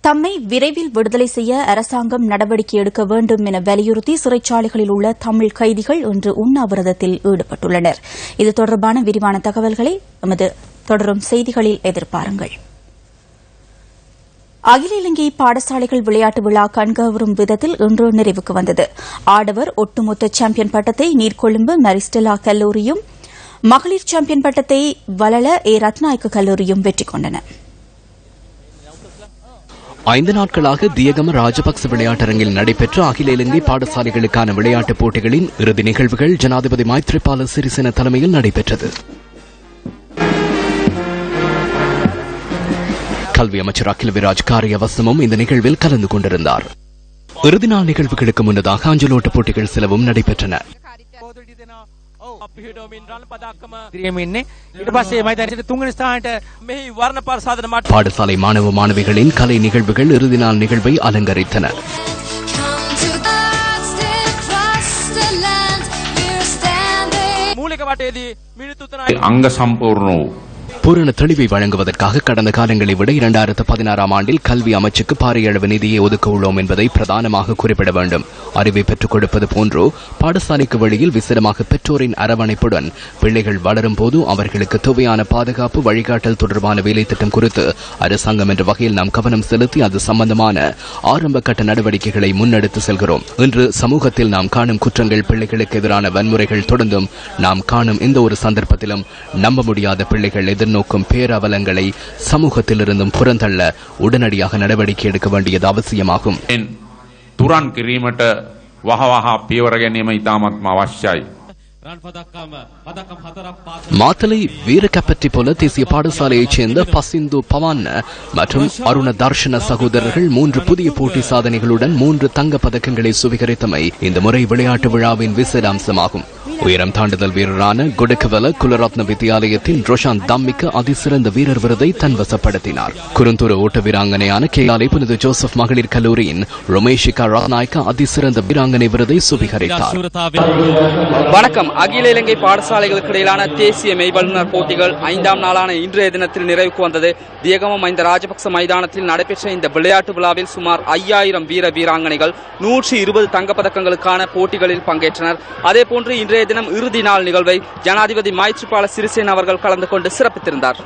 தம்மை விரைவில் விடுதலை செய்ய அரசாங்கம் நடவடிக்கை எடுக்க வேண்டும் என வலியுறுத்தி சிறைச்சாலைகளில் உள்ள தமிழ் கைதிகள் இன்று உண்ணாவிரதத்தில் ஈடுபட்டுள்ளனர். இது தொடர்பான விரிவான தகவல்களை எமது தொடரும் செய்திகளில் எதிர்பாருங்கள். அகில இலங்கை பாடசாலைகள் விளையாட்டு விழா கண்கவரும் விதத்தில் இன்று நிறைவுக்கு வந்தது. ஆடவர் ஒட்டுமொத்த சாம்பியன் பட்டத்தை நீர்கொழும்பு மரிஸ்டெலா கல்லூரியும், மகளிர் சாம்பியன் பட்டத்தை வளல ஏ ரத்நாயக்க கல்லூரியும் வெற்றி கொண்டன. 5 நாட்களாக தியகம ராஜபக்ச விளையாட்டரங்கில் நடைபெற்ற அகில இலங்கை பாடசாலைகளுக்கான விளையாட்டுப் போட்டிகளின் இறுதி நிகழ்வுகள் ஜனாதிபதி மைத்ரிபால சிறிசேன தலைமையில் நடைபெற்றது. கல்வி அமைச்சர் அகில விராஜ் காரியவசமும் இந்த நிகழ்வில் கலந்து கொண்டிருந்தார். இறுதி நாள் நிகழ்வுகளுக்கு முன்னதாக அஞ்சலோட்டு போட்டிகள் சிலவும் நடைபெற்றன. பாடசாலை மாணவ மாணவிகளின் கலை நிகழ்வுகள் இறுதி நாள் நிகழ்வை அலங்கரித்தன. அங்க சம்பூர்ண பூரண தெளிவை வழங்குவதற்காக கடந்த காலங்களை விட 2016ஆம் ஆண்டில் கல்வி அமைச்சுக்கு பாரிய அளவு நிதியை ஒதுக்க உள்ளோம் என்பதை பிரதானமாக குறிப்பிட வேண்டும். அறிவை பெற்றுக் கொடுப்பது போன்றோ பாடசாலைக்கு வழியில் விசேடமாக பெற்றோரின் அரவணைப்புடன் பிள்ளைகள் வளரும் போது அவர்களுக்கு தேவையான பாதுகாப்பு வழிகாட்டல் தொடர்பான வேலை திட்டம் குறித்து அரசாங்கம் என்ற வகையில் நாம் கவனம் செலுத்தி அது சம்பந்தமான ஆரம்ப கட்ட நடவடிக்கைகளை முன்னெடுத்து செல்கிறோம். இன்று சமூகத்தில் நாம் காணும் குற்றங்கள், பிள்ளைகளுக்கு எதிரான வன்முறைகள் தொடர்ந்தும் நாம் காணும் இந்த ஒரு சந்தர்ப்பத்திலும் நம்ப முடியாத பிள்ளைகள் எதிர்நோக்கும் பேரவலங்களை சமூகத்திலிருந்தும் புறந்தள்ள உடனடியாக நடவடிக்கை எடுக்க வேண்டியது அவசியமாகும். තුරන් කිරීමට වහවහ පියවර ගැනීම ඉතාමත්ම අවශ්‍යයි. மாத்தலை வீரக்கப்பட்டி போல தேசிய பாடசாலையைச் சேர்ந்த பசிந்து பவான் மற்றும் அருண தர்ஷன சகோதரர்கள் 3 புதிய போட்டி சாதனைகளுடன் 3 தங்க பதக்கங்களை சுவீகரித்தமை இந்த முறை விளையாட்டு விழாவின் விசேட அம்சமாகும். உயரம் தாண்டுதல் வீரரான குடக்கவல குலரத்ன வித்தியாலயத்தின் ரோஷான் தம்மிக்கு அதிசிறந்த வீரர் விருதை தன்வசப்படுத்தினார். குறுந்தூர ஓட்ட வீராங்கனையான கேலாலை புனித ஜோசப் மகளிர் கல்லூரியின் ரொமேஷிகா ரத்நாயக்கா அதிசிறந்த வீராங்கனை விருதை சுவீகரித்தார். வணக்கம். அகில இலங்கை பாடசாலைகளுக்கு இடையிலான தேசிய மெய்வல்லுநர் போட்டிகள் 5ஆம் நாளான இன்றைய தினத்தில் நிறைவுக்கு வந்தது. தியகம மஹிந்த ராஜபக்ச மைதானத்தில் நடைபெற்ற இந்த விளையாட்டு விழாவில் சுமார் 5000 வீர வீராங்கனைகள் 120 தங்கப்பதக்கங்களுக்கான போட்டிகளில் பங்கேற்றனர். அதேபோன்று இன்றைய தினம் இறுதி நாள் நிகழ்வை ஜனாதிபதி மைத்ரிபால சிறிசேன அவர்கள் கலந்து கொண்டு சிறப்பித்திருந்தார்.